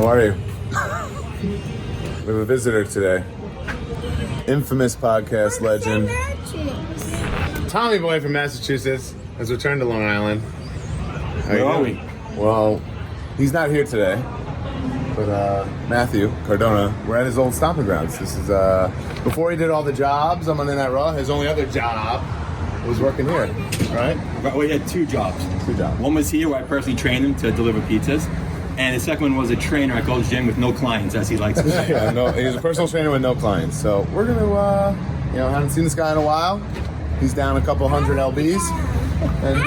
are you? We have a visitor today. Infamous podcast legend. Tommy Boy from Massachusetts has returned to Long Island. Where are we? Well, he's not here today. But Matthew Cardona, we're at his old stomping grounds. This is before he did all the jobs on Monday Night Raw. His only other job was working here, right? Well, he had 2 jobs. 2 jobs. One was here where I personally trained him to deliver pizzas. And the second one was a trainer at Gold's Gym with no clients, as he likes to say. Yeah, no, he's a personal trainer with no clients. So we're gonna, haven't seen this guy in a while. He's down a couple hundred lbs, and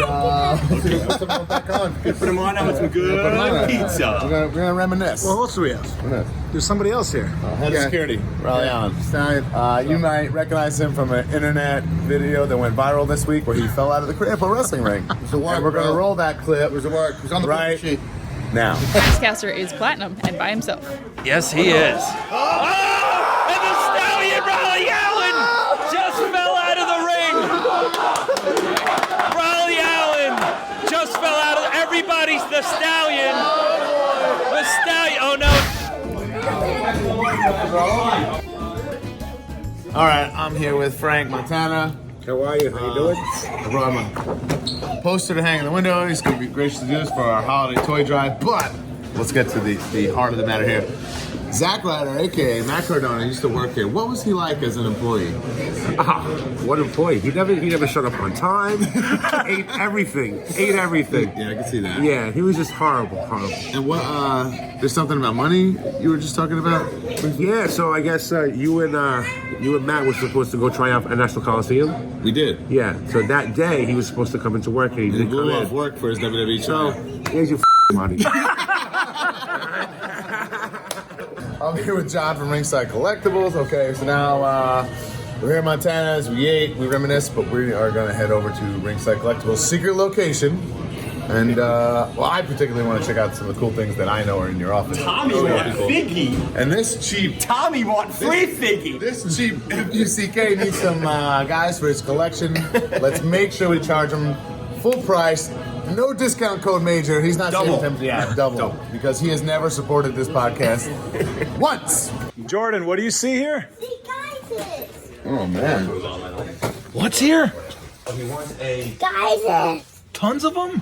put him back on. Put him on now with some good pizza. We're gonna reminisce. Well, who else do we have? There's somebody else here. Head of security, Rollie Allen. You might recognize him from an internet video that went viral this week where he fell out of the crib wrestling ring. And we're gonna roll that clip. It was a work. It was on the right sheet. Now. Newscaster is platinum and by himself. Yes, he is. Oh! And the stallion, Rollie Allen, just fell out of the ring. Rollie Allen just fell out of everybody's the stallion. The stallion. Oh no. All right, I'm here with Frank Montana. How are you? How you doing? I brought him a poster to hang in the window. He's going to be gracious to do this for our holiday toy drive. But let's get to the heart of the matter here. Zach Ryder, a.k.a. Matt Cardona, used to work here. What was he like as an employee? What employee? He never showed up on time. Ate everything. Yeah, I can see that. Yeah, he was just horrible. And what, there's something about money you were just talking about? Yeah, so I guess you and Matt were supposed to go try out at National Coliseum. We did. Yeah, so that day he was supposed to come into work and he didn't come blew in. off work for his WWE So, show. here's your money. I'm here with Jon from Ringside Collectibles. Okay, so now we're here in Montana. We ate, we reminisce, but we are going to head over to Ringside Collectibles' secret location. And, I particularly want to check out some of the cool things that I know are in your office. Tommy want figgy. And this cheap... Tommy want free figgy. This cheap FUCK needs some guys for his collection. Let's make sure we charge him full price. No discount code Major. He's not Double. saying double. Because he has never supported this podcast once. Jordan, what do you see here? See guys. Oh, man. What's here? He wants a... Guys. Tons of them?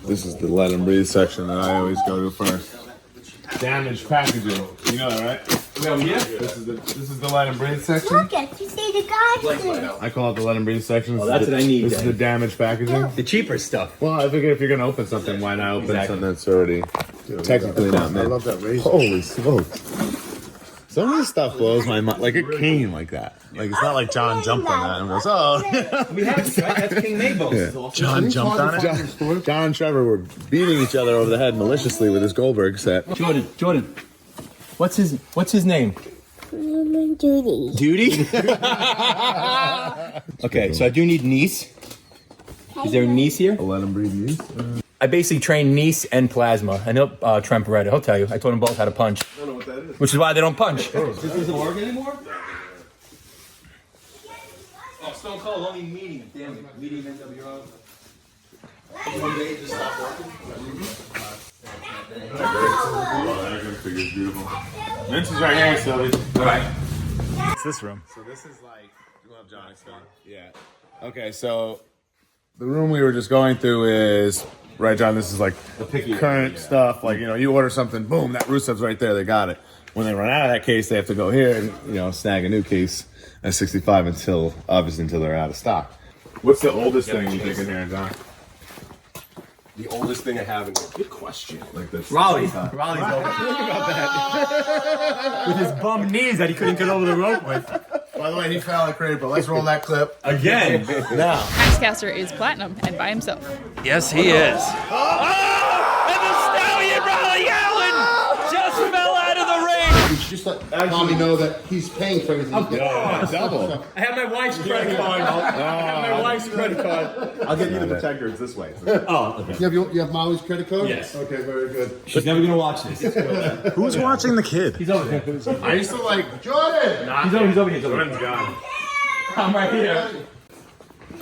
This is the let him breathe section that I always go to first. Damaged packaging. You know that, right? Well, yeah. This is the let him breathe section. Look at you see the guys. I call it the let him breathe section. Oh, that's what I need, This is then. the damaged packaging. The cheaper stuff. Well, I figure if you're gonna open something, why not open something that's already technically not meant. I love that razor. Holy smokes! Some of this stuff blows my mind. Like it came like that. Like it's not like John jumped on that and goes, "Oh." We have it, right? That's King Mabel's. Yeah. John jumped on it. John and Trevor were beating each other over the head maliciously with his Goldberg set. Jordan. What's his name? Duty? Okay, so I do need niece. Is there a niece here? Let him breathe. News. I basically train niece and plasma. I know Trent Beretta, he'll tell you. I told them both how to punch. I don't know what that is. Which is why they don't punch. This doesn't work anymore? Oh, Stone Cold only meeting. Damn it. Meeting NWO. One day it just stopped working. Figure's beautiful. Vince is right here, Sylvie. All right. What's this room? So this is like, you love John explain? Yeah. Okay, so the room we were just going through is, right, John, this is like current stuff. Like, you order something, boom, that Rusev's right there, they got it. When they run out of that case, they have to go here and, snag a new case at 65 until they're out of stock. What's the oldest thing you think in here, John? The oldest thing I have in here. Good question. Like this. Raleigh's over. Think about that. With his bum knees that he couldn't get over the rope with. By the way, he fell at Craig, but let's roll that clip. Again. Now. Newscaster is platinum and by himself. Yes, he is. Oh! And the stallion, Rollie Allen, just fell out of the ring. Just let Tommy know that he's paying for everything. Double. I have my wife's credit card. I'll get you the protector. It's this way. Oh, okay. You have Molly's credit card? Yes. Okay, very good. She's never gonna watch this. Who's watching the kid? He's over here. I used to like Jordan. He's over here. Jordan's gone. I'm right here.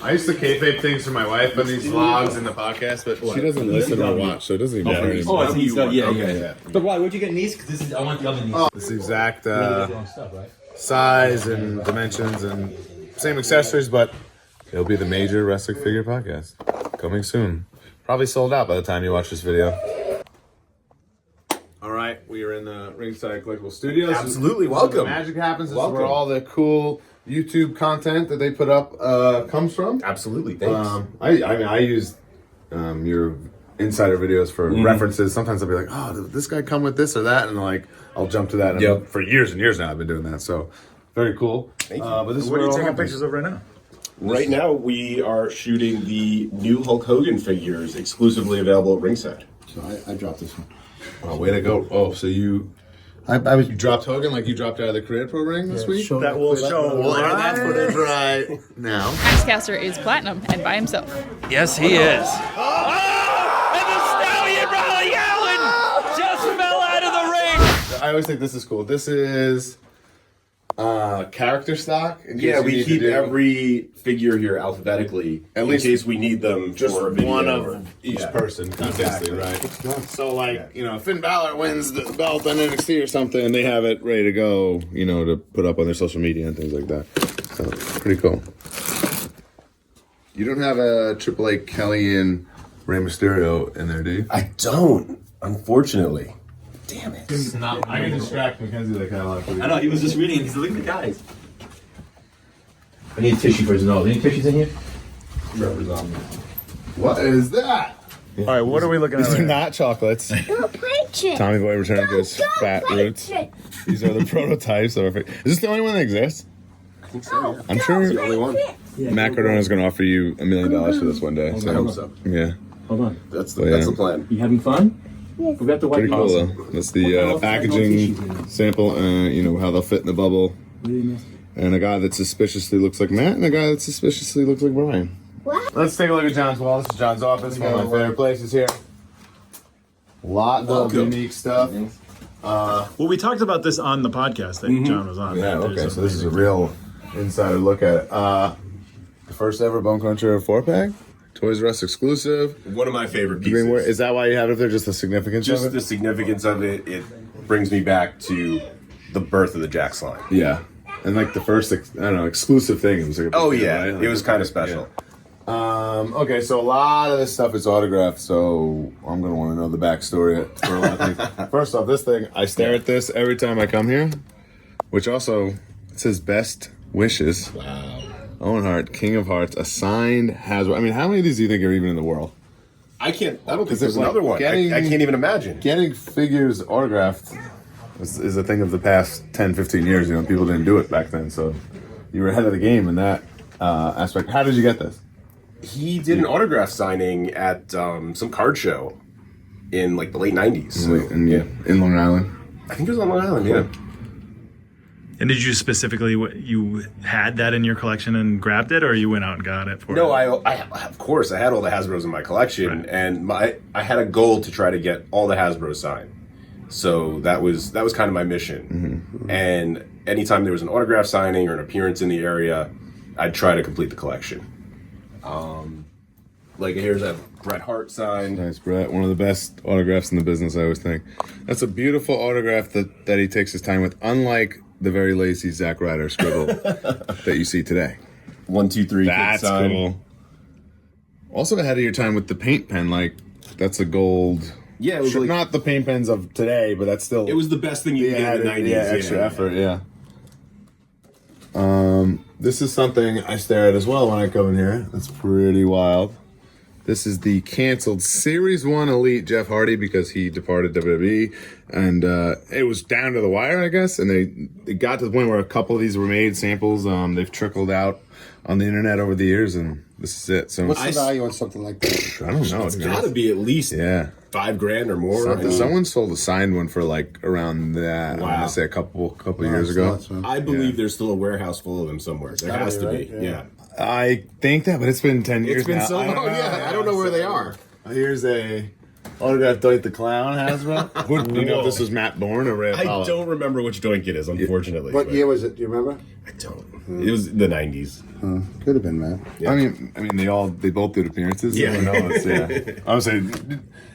I used to kayfabe things for my wife on these vlogs and the podcast, but she doesn't listen or watch, so it doesn't even matter anymore. I see. So, yeah. But why? Where'd you get niece? Because I want the other niece. This exact size and dimensions and same accessories, but it'll be the Major Wrestling Figure podcast coming soon. Probably sold out by the time you watch this video. All right, we are in the Ringside Collectibles studios. Absolutely, This is where welcome. the magic happens. This Welcome. is where all the cool YouTube content that they put up comes from. Absolutely, thanks. I use your insider videos for references. Sometimes I'll be like, oh, did this guy come with this or that? And like, I'll jump to that. And for years and years now, I've been doing that. So very cool. Thank you. But this is What are where you it all taking happens. pictures of right now? Right now, we are shooting the new Hulk Hogan figures exclusively available at Ringside. So I dropped this one. Oh, way to go. Oh, so you dropped Hogan like you dropped out of the Create Pro ring this week? That will show. Well, and that's what it's right now. Axcaster is platinum and by himself. Yes, he is. Oh! And the Stallion Rollie Allen just fell out of the ring. I always think this is cool. This is character stock. in case Yeah, you we need to keep do every figure here alphabetically At in least case we need them just for a video. one or- of each Yeah. person, consistently, right? So, like, you know, Finn Balor wins the belt on NXT or something, they have it ready to go, you know, to put up on their social media and things like that. So, pretty cool. You don't have a AAA Kelly and Rey Mysterio in there, do you? I don't, unfortunately. Damn it. I can distract Mackenzie like that a lot. I know, he was just reading and he's like, look at the guys. I need a tissue for his nose. Any tissues in here? What is that? All right, what are we looking at? These are Right now? not chocolates. Go punch it. Tommy Boy returned to his Go fat punch roots. it. These are the prototypes of our figure. Is this the only one that exists? I think so, yeah. I'm sure the only one. Matt Cardona's going to offer you $1 million for this one day. I hope so. Yeah, Hold on. That's Oh, yeah. that's the plan. You having fun? Yes. We got the white pretty cool though. That's the packaging sample, you know, how they'll fit in the bubble. And a guy that suspiciously looks like Matt, and a guy that suspiciously looks like Brian. What? Let's take a look at John's wall. This is John's office, one of my favorite places here. Lot of unique stuff. Well, we talked about this on the podcast that John was on. Yeah, There's okay, a so this is a really- real insider look at it. The first ever Bone Cruncher 4-pack, Toys R Us exclusive. One of my favorite Green pieces. Is that why you have it up there? Just the significance Just of the it? significance of it, it brings me back to the birth of the Jax line. Yeah, and like the first, exclusive thing. It was like a big Oh deal, yeah, right? Like, it was kind of special. Okay, so a lot of this stuff is autographed, so I'm gonna want to know the backstory for a lot of things. First off, this thing, I stare at this every time I come here, which also, it says best wishes. Wow. Owen Hart, King of Hearts, a signed Hasbro. I mean, how many of these do you think are even in the world? I don't think Because there's it's like another one. getting- I can't even imagine. Getting figures autographed is a thing of the past 10, 15 years. You know, people didn't do it back then, so you were ahead of the game in that aspect. How did you get this? He did an autograph signing at some card show in like the late 90s. So, In Long Island. I think it was on Long Island, yeah. And did you specifically, you had that in your collection and grabbed it, or you went out and got it for No, it? I of course I had all the Hasbros in my collection, Right. and I had a goal to try to get all the Hasbros signed. So that was kind of my mission. Mm-hmm. And anytime there was an autograph signing or an appearance in the area, I'd try to complete the collection. Like here's a Bret Hart sign. Nice, Brett. One of the best autographs in the business, I always think. That's a beautiful autograph that he takes his time with, unlike the very lazy Zack Ryder scribble that you see today. 1, 2, 3. That's sign. cool. Also ahead of your time with the paint pen, like, that's a gold. Yeah, it was like, not the paint pens of today, but that's still. it was the best thing you could get in the 90s. Yeah, extra effort, yeah. This is something I stare at as well when I come in here. That's pretty wild. This is the canceled Series 1 Elite Jeff Hardy because he departed WWE. And it was down to the wire, I guess. And it got to the point where a couple of these were made, samples. They've trickled out on the internet over the years, and this is it. So What's the value on something like that? I don't know. It's got to be at least Yeah. $5,000 or more. Someone sold a signed one for like around that. I want Wow. to say a couple years ago. I believe there's still a warehouse full of them somewhere. There has to be. right? Yeah. I think that, but it's been 10 years It's been now. so long. Yeah, I don't know where they are. Here's a autographed Doink the Clown Hasbro. Do you know if this was Matt Bourne or Ray I Apollo? don't remember which Doink it is, unfortunately. What but year was it? Do you remember? I don't. It was the 90s. Could have been, man. I mean, they both did appearances. Yeah. So who knows? Yeah. I would say,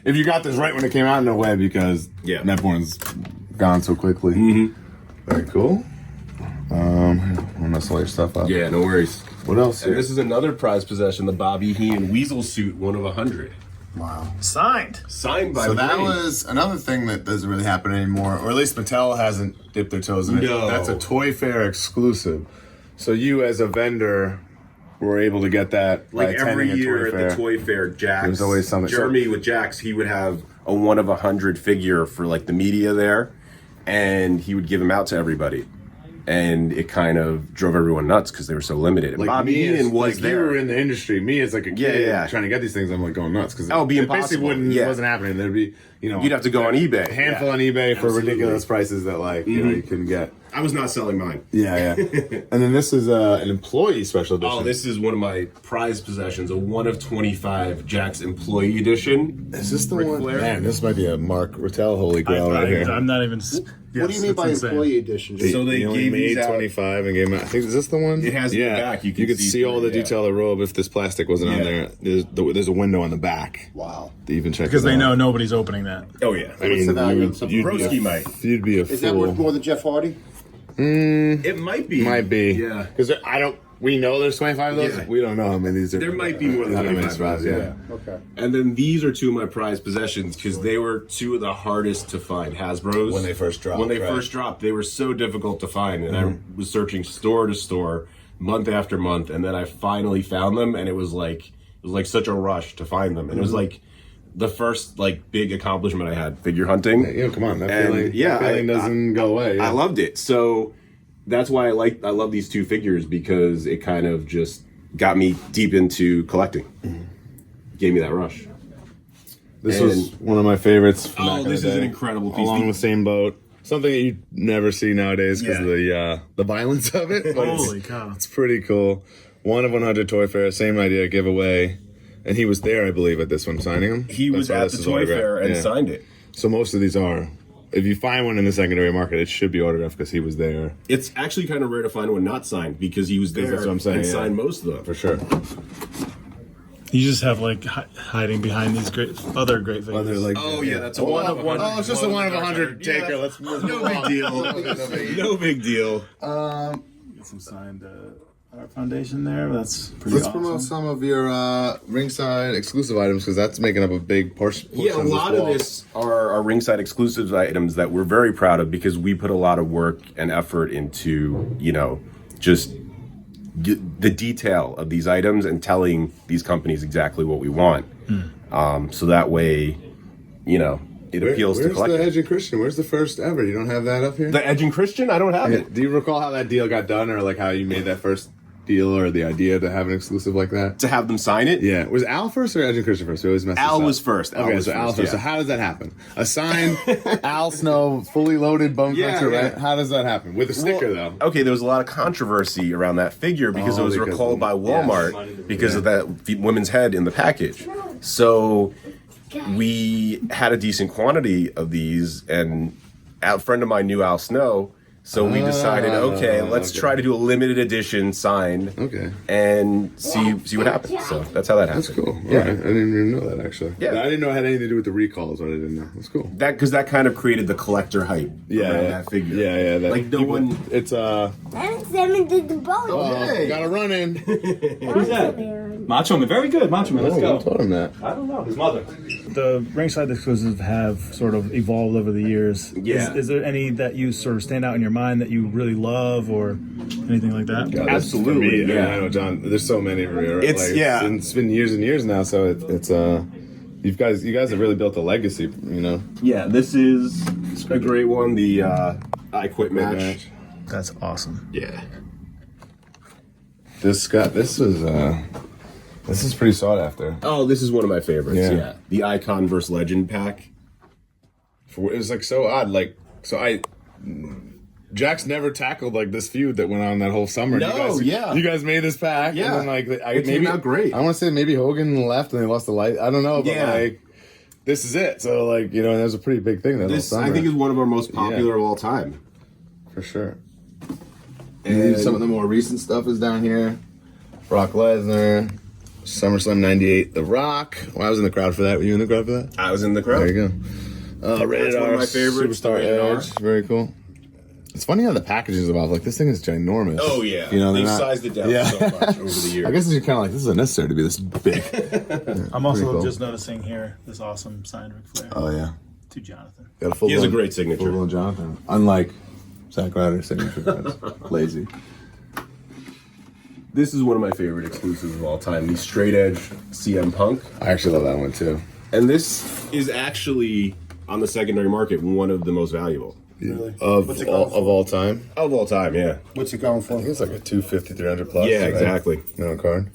if you got this right when it came out, no way, because Matt Bourne's gone so quickly. Very cool. I'm gonna mess all your stuff up. Yeah, no worries. What else? And this is another prized possession, the Bobby Heenan Weasel suit, 1 of 100. Wow. Signed. Signed by So that Ray. was another thing that doesn't really happen anymore, or at least Mattel hasn't dipped their toes in it. No. That's a Toy Fair exclusive. So you, as a vendor, were able to get that by like every attending a year Toy at Fair. the Toy Fair, Jax. There's always something. Jeremy with Jax, he would have a 1 of 100 figure for like the media there, and he would give them out to everybody. And it kind of drove everyone nuts because they were so limited. And Like Bobby me Heenan as, was like there. you were in the industry. Me as like a kid Yeah. trying to get these things, I'm like going nuts because Oh, it'd be it basically impossible. wasn't happening. There'd be You'd have to go on eBay. a handful on eBay for Absolutely. ridiculous prices that like you couldn't get. I was not selling mine. Yeah. And then this is an employee special edition. Oh, this is one of my prized possessions, a 1 of 25 Jax Employee Edition. Is this the Ric one? Flair? Man, this might be a Mark Rattel holy grail right here. I'm not even. What do you mean by employee edition? So they He only gave made these out. 25 and gave him. I think is this the one? It has in the back, you can could see see all the through it, detail of the robe if this plastic wasn't on Yeah. there. There's a window on the back. Wow. To even check Because it they out. know nobody's opening that. Oh, yeah. I mean, the value you'd, of something? you'd Broski be a, might. You'd be a Is that fool. worth more than Jeff Hardy? It might be. Might be. Yeah. Because I don't. We know there's 25 of those. Yeah. We don't know how many these are. There might be more than Not that many 25 spots, yeah. Okay. And then these are 2 of my prized possessions because they were 2 of the hardest to find Hasbro's. When they first dropped, When they right. first dropped, they were so difficult to find. And I was searching store to store, month after month. And then I finally found them. And it was like such a rush to find them. And it was like the first like big accomplishment I had, figure hunting. Yeah, come on. That And, feeling, yeah, that feeling doesn't go away. Yeah. I loved it. So that's why I love these 2 figures because it kind of just got me deep into collecting. Gave me that rush. This And- was one of my favorites. From Oh, back in this the is day. an incredible piece. Along the same boat. Something that you never see nowadays because Yeah. of the violence of it. But Holy cow. It's pretty cool. 1 of 100 Toy Fair, same idea, giveaway. And he was there, I believe, at this one, signing them. He was That's why at this the is toy autographed. fair and Yeah. signed it. So most of these are. If you find one in the secondary market, it should be autographed because he was there. It's actually kind of rare to find one not signed because he was there That's what I'm saying, and yeah. signed most of them. For sure. You just have like hiding behind these other great figures. Oh yeah, that's a 1 of 100. Oh, it's just a 1 of 100 taker. Yeah. Let's move No big deal. No big deal. Get some signed Art Foundation there. That's pretty Let's awesome. promote some of your ringside exclusive items because that's making up a big portion. Yeah, a lot of this are ringside exclusives items that we're very proud of because we put a lot of work and effort into, just the detail of these items and telling these companies exactly what we want. So that way, it appeals to Where's the collectors. Edge and Christian? Where's the first ever? You don't have that up here? The Edge and Christian? I don't have it. Do you recall how that deal got done or like how you made that first deal or the idea to have an exclusive like that? To have them sign it? Yeah. Was Al first or Edge and Christian first? We always mess Al this up. was first. Al Okay, was so Al first, first. So yeah. how does that happen? A signed Al Snow, fully loaded bone Yeah, cruncher, yeah. right? How does that happen? With a sticker, though. Okay, there was a lot of controversy around that figure because it was because recalled of- by Walmart because of that woman's head in the package. So we had a decent quantity of these, and a friend of mine knew Al Snow, so we decided, okay, let's try to do a limited edition signed, Okay. and see what happens. So that's how that happened. That's cool. Yeah. All right. I didn't even know that, actually. Yeah. I didn't know it had anything to do with the recalls, but I didn't know. That's cool. Because that kind of created the collector hype around that figure. Yeah. That, Like no one. It's And Simon did the boat. got to run in. Who's that? Macho Man. Very good, Macho Man. Let's I go. told him that. I don't know. His mother. The ringside exclusives have sort of evolved over the years. Yeah. Is there any that you sort of stand out in your mind that you really love or anything like that? God, Absolutely, for me, yeah. I know, John. There's so many. It's- yeah. It's been years and years now. So it's you guys have really built a legacy. Yeah, this is a great one. The I Quit match. That's awesome. Yeah. This is pretty sought after. Oh, this is one of my favorites. Yeah. Yeah. The Icon vs. Legend pack. It was like so odd. Jax never tackled like this feud that went on that whole summer. No, you guys made this pack. Yeah. And then It came out great. I want to say maybe Hogan left and they lost the light. I don't know, but Yeah. this is it. So like, you know, that was a pretty big thing. That This, whole I summer. think, is one of our most popular of all time. For sure. And Some of the more recent stuff is down here. Brock Lesnar, SummerSlam 98, The Rock. Well, I was in the crowd for that. Were you in the crowd for that? I was in the crowd. There you go. Rated That's one R, of my favorites, Superstar Rated R. Edge. Very cool. It's funny how the packaging is evolved. Like, this thing is ginormous. Oh, yeah. You know, They've they're not- sized it down so much over the years. I guess it's kind of like, this isn't necessary to be this big. I'm also Pretty cool. just noticing here this awesome signed Ric Flair Oh, yeah. to Jonathan. Got a full He has a blown- great signature. Full-blown Jonathan. Unlike Zack Ryder's signature. That's lazy. This is one of my favorite exclusives of all time. The straight edge CM Punk. I actually love that one, too. And this is actually, on the secondary market, one of the most valuable. Really? Of all time? Of all time, yeah. What's it going for? I think it's like a 250, 300 plus. Yeah, right? exactly. No card.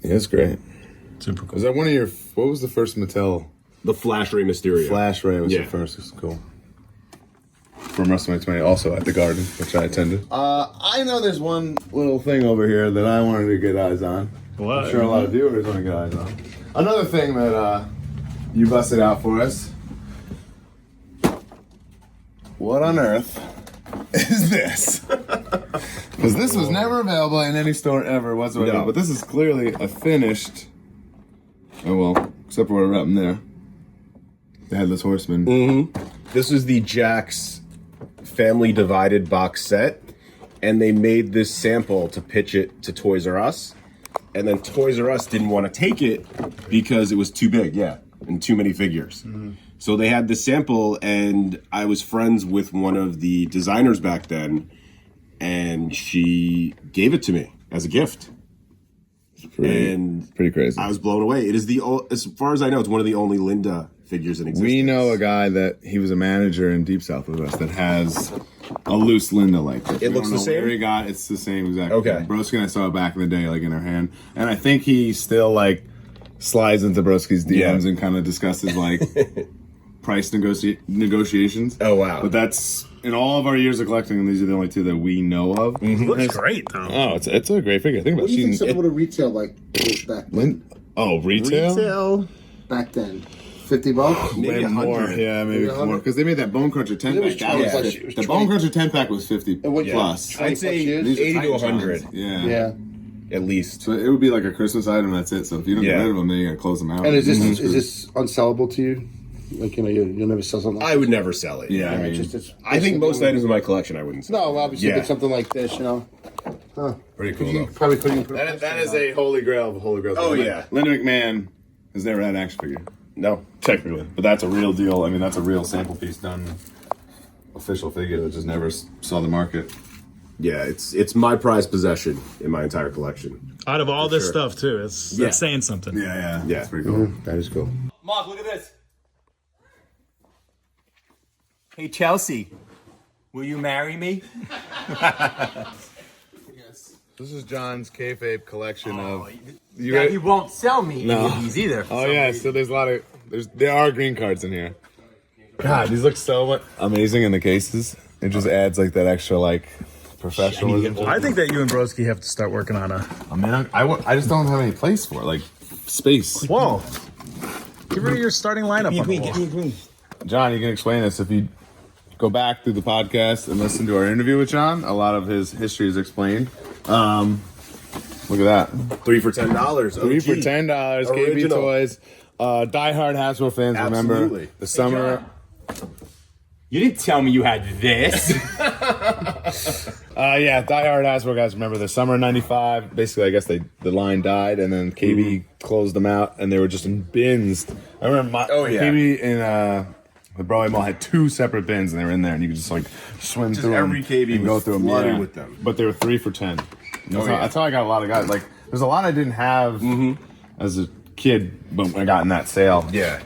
Yeah, it's great. Super cool. Was that one of your, what was the first Mattel? The Flash Ray Mysterio. Flash Ray was Yeah. the first. It's cool. From WrestleMania 20, also at the Garden, which I attended. I know there's one little thing over here that I wanted to get eyes on. What? I'm sure a lot of viewers want to get eyes on. Another thing that you busted out for us. What on earth is this? Because this was never available in any store ever whatsoever. No. But this is clearly a finished. Oh well, except for what we're up in there. The Headless Horseman. This is the Jax Family Divided box set. And they made this sample to pitch it to Toys R Us. And then Toys R Us didn't want to take it because it was too big, and too many figures. So they had this sample, and I was friends with one of the designers back then, and she gave it to me as a gift. Pretty crazy. I was blown away. It is as far as I know, it's one of the only Linda figures in existence. We know a guy that he was a manager in Deep South with us that has a loose Linda like this. It We looks don't the know where same? he got it's the same exactly. Okay. Broski and I saw it back in the day, like in her hand, and I think he still like slides into Broski's DMs and kind of discusses like price negotiations. Oh wow! But that's in all of our years of collecting, and these are the only two that we know of. Looks great though. Oh, it's a great figure. Think about What do you think she's something would have retailed like back then? retail. Back then, $50. Maybe Way more, 100. yeah, maybe Maybe more. Because they made that Bone Cruncher 10 It was pack. That was 20 50. The Bone Cruncher 10 pack was 50 what- plus. I'd say 20 80 to Titan 100 Johns. Yeah. Yeah. at least. So it would be like a Christmas item. That's it. So if you don't get Yeah. rid of them, then you gotta close them out. And is this unsellable to you? Like, you know, you'll never sell something like I would never sell it. Yeah, I that? mean, It's I think most items in my collection I wouldn't sell. No, obviously, Yeah. but something like this, you know. pretty cool. You Though. probably couldn't even put That is a holy grail of holy grails. Oh, yeah. Linda McMahon has never had an action figure. No. Technically, but that's a real deal. I mean, that's a real sample piece done, official figure that just never saw the market. Yeah, it's my prized possession in my entire collection. Out of all this sure. stuff too, it's Yeah. saying something. Yeah, Yeah. that's pretty cool. That is cool. Mark, look at this. Hey, Chelsea, will you marry me? This is John's kayfabe collection of. Yeah, he won't sell me No. any of these either. Oh yeah, so there's a lot of there are green cards in here. God, these look so amazing in the cases. It just adds like that extra like professionalism. I think that you and Broski have to start working on a. I mean, I just don't have any place for it, like space. Whoa! Get rid of your starting lineup on the wall. John, you can explain this if you go back through the podcast and listen to our interview with John. A lot of his history is explained. Look at that. 3 for $10. 3 for $10. KB Original. Toys. Diehard Hasbro fans remember Absolutely. the summer. You didn't tell me you had this. Yeah, diehard Hasbro guys remember the summer of '95. Basically, I guess the line died, and then KB closed them out, and they were just in bins. I remember KB in the Broadway Mall had 2 separate bins, and they were in there, and you could just like swim through every them KB and go was through them. flooded Yeah. with them. But they were 3 for $10. That's, yeah. that's how I got a lot of guys. Like, there's a lot I didn't have as a kid, but I got in that sale. Yeah.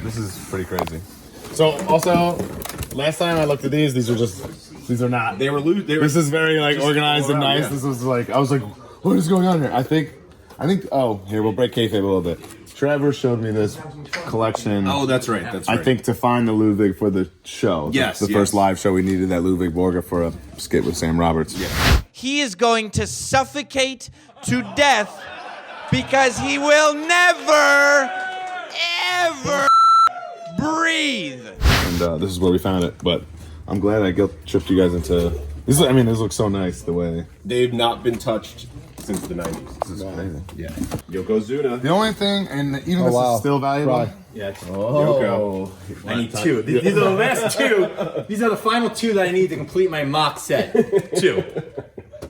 This is pretty crazy. So also, last time I looked at these are not. They were loose. This is very like just organized all and around, nice. yeah. This was like I was like, what is going on here? I think. Oh, here we'll break kayfabe a little bit. Trevor showed me this collection. Oh, that's right. That's I right. think to find the Ludwig for the show. Yes, the yes. first live show we needed that Ludwig Borga for a skit with Sam Roberts. Yeah. He is going to suffocate to death because he will never ever breathe. And this is where we found it. But I'm glad I guilt tripped you guys into this. I mean, this looks so nice the way. They've not been touched since the 90s. This is crazy. Yeah. Yokozuna. The only thing, and even this is still valuable. Yeah. Yoko. I need two. These are the last two. These are the final two that I need to complete my mock set. Two.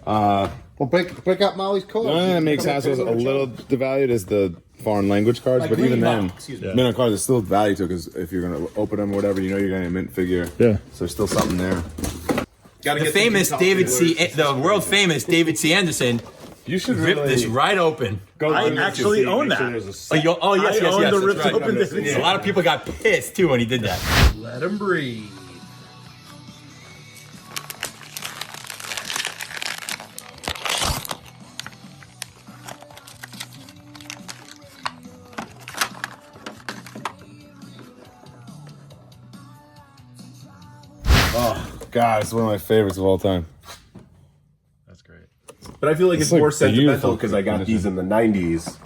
Well, break out Molly's code. The only thing that makes Hasbro a little devalued is the foreign language cards, Like but even green then, box, excuse me. mint on cards is still value to it because if you're gonna open them or whatever, you know you're getting a mint figure. Yeah. So there's still something there. The famous David C. The world famous David C. Anderson. You should Rip this right open. I actually own that. Yes, yes. own the That's ripped right. open David C. A lot of people got pissed too when he did that. Let him breathe. Oh God, it's one of my favorites of all time. That's great. But I feel like it's like more sentimental beautiful because I got these in the 90s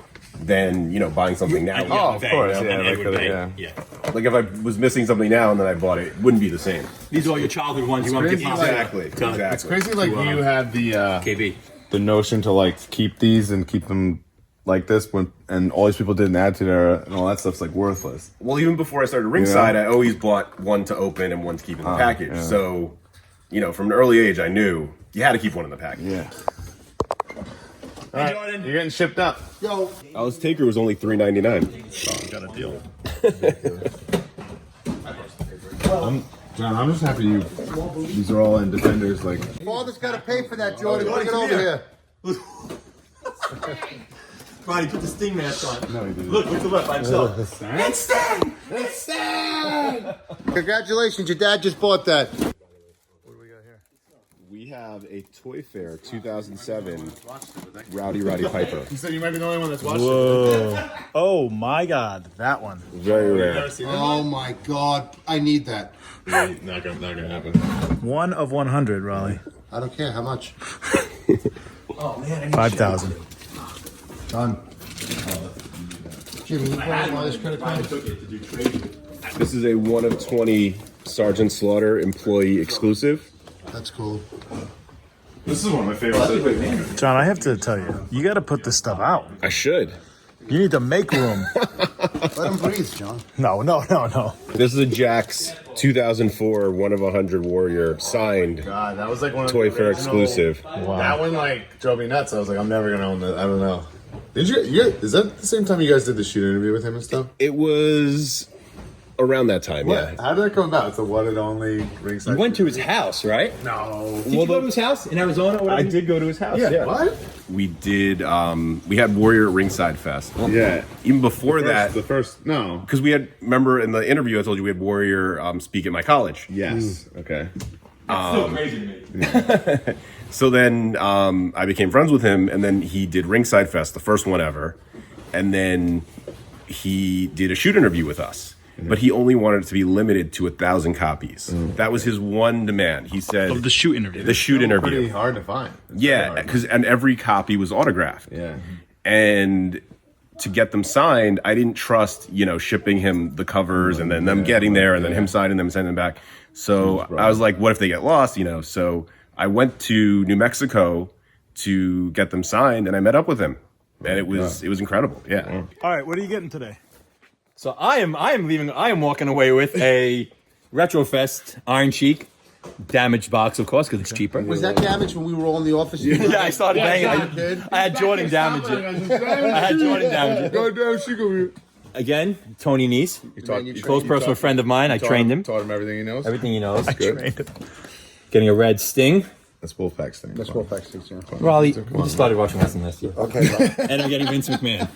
than, buying something now. Oh, of course, yeah. Like if I was missing something now and then I bought it, it wouldn't be the same. These are all your childhood ones. You want to crazy, get Exactly. It's crazy, like you had the KB. the notion to like keep these and keep them like this when, and all these people did an attitude era and all that stuff's like worthless. Well, even before I started Ringside, I always bought one to open and one to keep in the package. Yeah. So, from an early age, I knew you had to keep one in the package. Yeah. All right, Jordan. you're getting shipped up. Yo, Alice Taker was only $3.99. Got a deal. John, I'm just happy these are all in Defenders. Like, father's got to pay for that, Jordan. Bring it over here. Ronnie, put the Sting mask on. no, he didn't. Look to the left by himself. It's Stan! It's Stan! Congratulations, your dad just bought that. We have a Toy Fair 2007 Rowdy Piper. You said you might be the only one that's watched Whoa. Oh my God. That one. Very rare. Oh my God, I need that. it. Not gonna happen. 1 of 100, Raleigh. I don't care how much. Oh man, 5,000. Done. Jimmy, you borrow Molly's credit card? This is a 1 of 20 Sergeant Slaughter employee exclusive. That's cool. This is one of my favorites. John, I have to tell you, you got to put this stuff out. I should. You need to make room. Let him breathe, John. No. This is a Jax 2004 1 of 100 Warrior signed God, that was like one of Toy the Fair original- exclusive. That one like drove me nuts. I was like, I'm never gonna own that. I don't know. Did you? Is that the same time you guys did the shoot interview with him and stuff? It was around that time, yeah. How did that come about? It's the one and only Ringside. You went to his house, right? No. Did you go to his house in Arizona? Or I did go to his house. Yeah. What? We did, we had Warrior at Ringside Fest. Yeah. Even before that, The first. No. because we had, remember in the interview I told you we had Warrior speak at my college. Yes. Okay. Still crazy to me. So then I became friends with him, and then he did Ringside Fest, the first one ever, and then he did a shoot interview with us. But he only wanted it to be limited to 1,000 copies. That was his one demand. He said Of the shoot interview. the shoot interview. Pretty hard to find. Yeah, because and every copy was autographed. Yeah. And to get them signed, I didn't trust, shipping him the covers and then them getting there and then him signing them and sending them back. So I was like, what if they get lost, So I went to New Mexico to get them signed, and I met up with him. And it was incredible. Yeah. All right, what are you getting today? So I am walking away with a Retrofest Iron Cheek damaged box, of course, because it's cheaper. Was that damaged when we were all in the office? Yeah, I started banging. I had Jordan damage it. Go down, she go here. Again, Tony Nese, close personal friend of mine. I trained him. Taught him everything he knows. Everything he knows. Good. Getting a red Sting. That's Wolfpack's thing. That's Wolfpack Sticks, yeah. Raleigh, we just started watching wrestling this year. Okay, bro. And I'm getting Vince McMahon.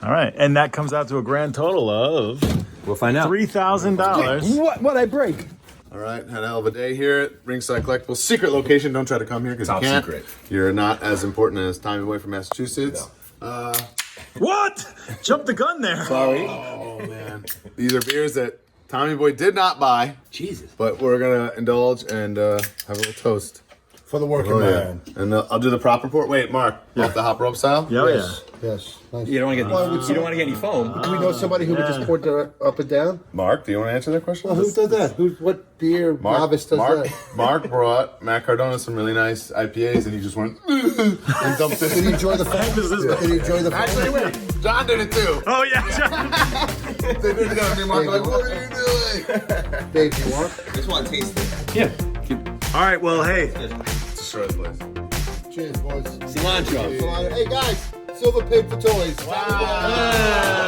All right, and that comes out to a grand total of We'll find out. $3,000. What I break? All right, had a hell of a day here at Ringside Collectibles. Secret location. Don't try to come here because you Top can't. secret. You're not as important as Tommy Boy from Massachusetts. What? Jump the gun there. Sorry. Oh man, these are beers that Tommy Boy did not buy. Jesus. But we're gonna indulge and have a little toast. For the working Oh, man. yeah. And I'll do the prop report. Wait, Mark, off the hop rope style? Yeah, Yes. Yes. Nice. You don't want to get you don't want to get any foam. Do we know somebody who would just pour it up and down? Mark, do you want to answer that question? Well, who does that? What beer novice does that? Mark brought Matt Cardona some really nice IPAs, and he just went and dumped it. Did he enjoy the foam? Did he enjoy the foam? Actually, wait, John did it too. Oh yeah. They did it together. Me and Mark were like, what are you doing? Dave, you want? Just want to taste it. Yeah. All right. Well, hey. Destroy the place. Cheers, boys. Cilantro. Hey, guys. Silver Pig for toys. Wow.